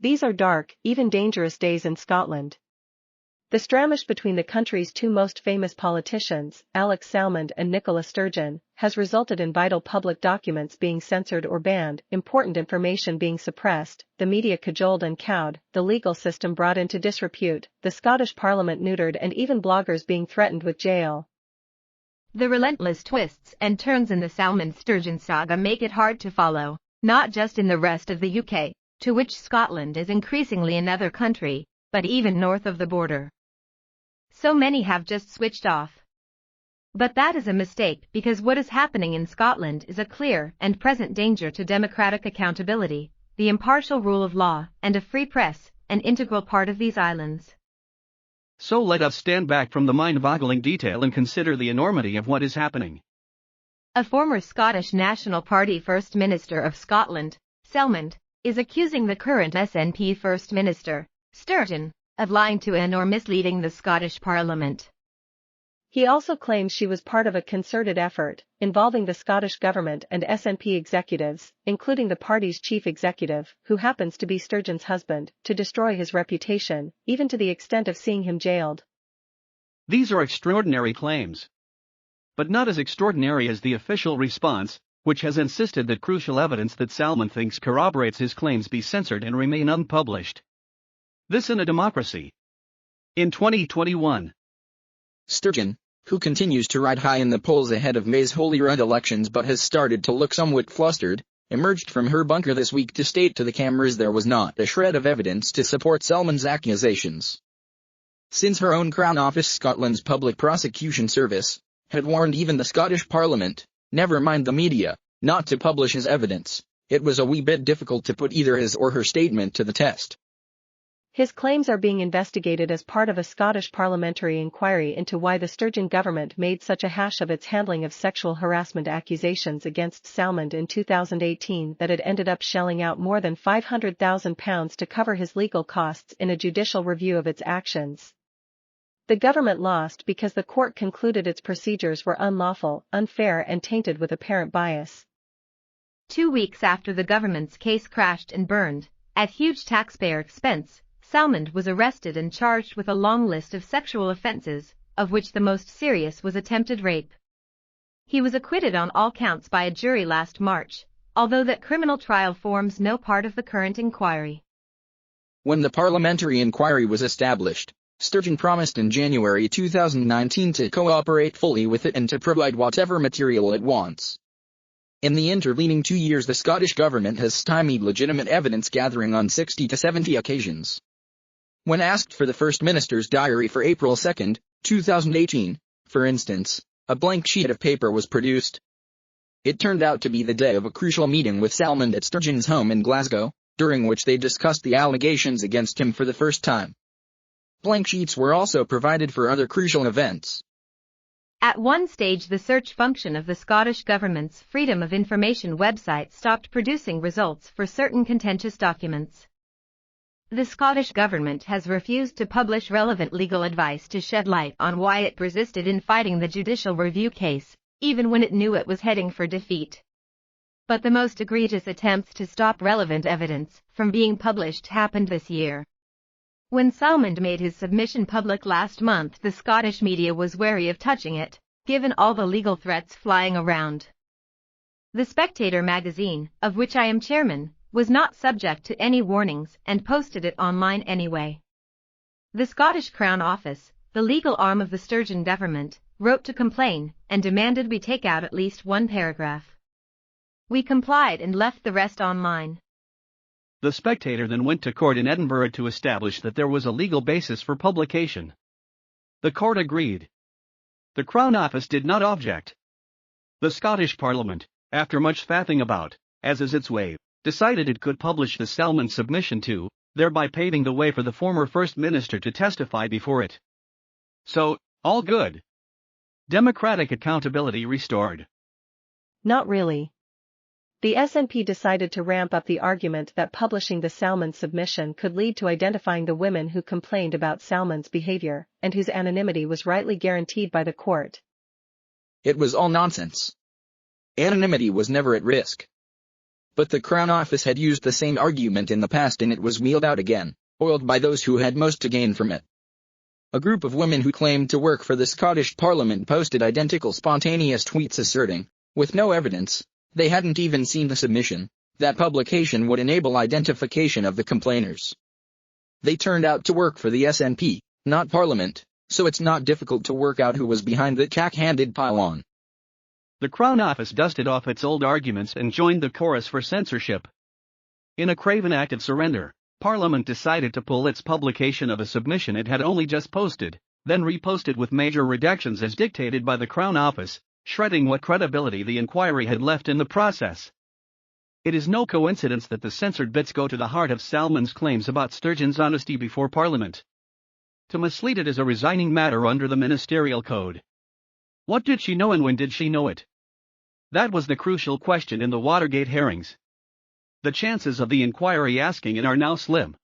These are dark, even dangerous days in Scotland. The stramash between the country's two most famous politicians, Salmond and Nicola Sturgeon, has resulted in vital public documents being censored or banned, important information being suppressed, the media cajoled and cowed, the legal system brought into disrepute, the Scottish Parliament neutered, and even bloggers being threatened with jail. The relentless twists and turns in the Salmond-Sturgeon saga make it hard to follow, not just in the rest of the UK, to which Scotland is increasingly another country, but even north of the border. So many have just switched off. But that is a mistake, because what is happening in Scotland is a clear and present danger to democratic accountability, the impartial rule of law, and a free press, an integral part of these islands. So let us stand back from the mind-boggling detail and consider the enormity of what is happening. A former Scottish National Party First Minister of Scotland, Salmond, is accusing the current SNP First Minister, Sturgeon, of lying to and/or misleading the Scottish Parliament. He also claims she was part of a concerted effort, involving the Scottish government and SNP executives, including the party's chief executive, who happens to be Sturgeon's husband, to destroy his reputation, even to the extent of seeing him jailed. These are extraordinary claims. But not as extraordinary as the official response, which has insisted that crucial evidence that Salmond thinks corroborates his claims be censored and remain unpublished. This in a democracy. In 2021. Sturgeon, who continues to ride high in the polls ahead of May's Holyrood elections but has started to look somewhat flustered, emerged from her bunker this week to state to the cameras there was not a shred of evidence to support Salmond's accusations. Since her own Crown Office, Scotland's Public Prosecution Service, had warned even the Scottish Parliament, never mind the media, not to publish his evidence, it was a wee bit difficult to put either his or her statement to the test. His claims are being investigated as part of a Scottish parliamentary inquiry into why the Sturgeon government made such a hash of its handling of sexual harassment accusations against Salmond in 2018 that it ended up shelling out more than £500,000 to cover his legal costs in a judicial review of its actions. The government lost because the court concluded its procedures were unlawful, unfair, and tainted with apparent bias. 2 weeks after the government's case crashed and burned, at huge taxpayer expense, Salmond was arrested and charged with a long list of sexual offences, of which the most serious was attempted rape. He was acquitted on all counts by a jury last March, although that criminal trial forms no part of the current inquiry. When the parliamentary inquiry was established, Sturgeon promised in January 2019 to cooperate fully with it and to provide whatever material it wants. In the intervening 2 years, the Scottish government has stymied legitimate evidence gathering on 60 to 70 occasions. When asked for the First Minister's diary for April 2, 2018, for instance, a blank sheet of paper was produced. It turned out to be the day of a crucial meeting with Salmond at Sturgeon's home in Glasgow, during which they discussed the allegations against him for the first time. Blank sheets were also provided for other crucial events. At one stage, the search function of the Scottish government's Freedom of Information website stopped producing results for certain contentious documents. The Scottish government has refused to publish relevant legal advice to shed light on why it persisted in fighting the judicial review case, even when it knew it was heading for defeat. But the most egregious attempts to stop relevant evidence from being published happened this year. When Salmond made his submission public last month, the Scottish media was wary of touching it, given all the legal threats flying around. The Spectator magazine, of which I am chairman, was not subject to any warnings and posted it online anyway. The Scottish Crown Office, the legal arm of the Sturgeon government, wrote to complain and demanded we take out at least one paragraph. We complied and left the rest online. The Spectator then went to court in Edinburgh to establish that there was a legal basis for publication. The court agreed. The Crown Office did not object. The Scottish Parliament, after much faffing about, as is its way, decided it could publish the Salmond submission too, thereby paving the way for the former First Minister to testify before it. So, all good. Democratic accountability restored. Not really. The SNP decided to ramp up the argument that publishing the Salmond submission could lead to identifying the women who complained about Salmond's behavior, and whose anonymity was rightly guaranteed by the court. It was all nonsense. Anonymity was never at risk. But the Crown Office had used the same argument in the past and it was wheeled out again, oiled by those who had most to gain from it. A group of women who claimed to work for the Scottish Parliament posted identical spontaneous tweets asserting, with no evidence, they hadn't even seen the submission, that publication would enable identification of the complainers. They turned out to work for the SNP, not Parliament, so it's not difficult to work out who was behind that cack-handed pile-on. The Crown Office dusted off its old arguments and joined the chorus for censorship. In a craven act of surrender, Parliament decided to pull its publication of a submission it had only just posted, then reposted with major redactions as dictated by the Crown Office, shredding what credibility the inquiry had left in the process. It is no coincidence that the censored bits go to the heart of Salmond's claims about Sturgeon's honesty before Parliament. To mislead it is a resigning matter under the Ministerial Code. What did she know and when did she know it? That was the crucial question in the Watergate hearings. The chances of the inquiry asking it are now slim.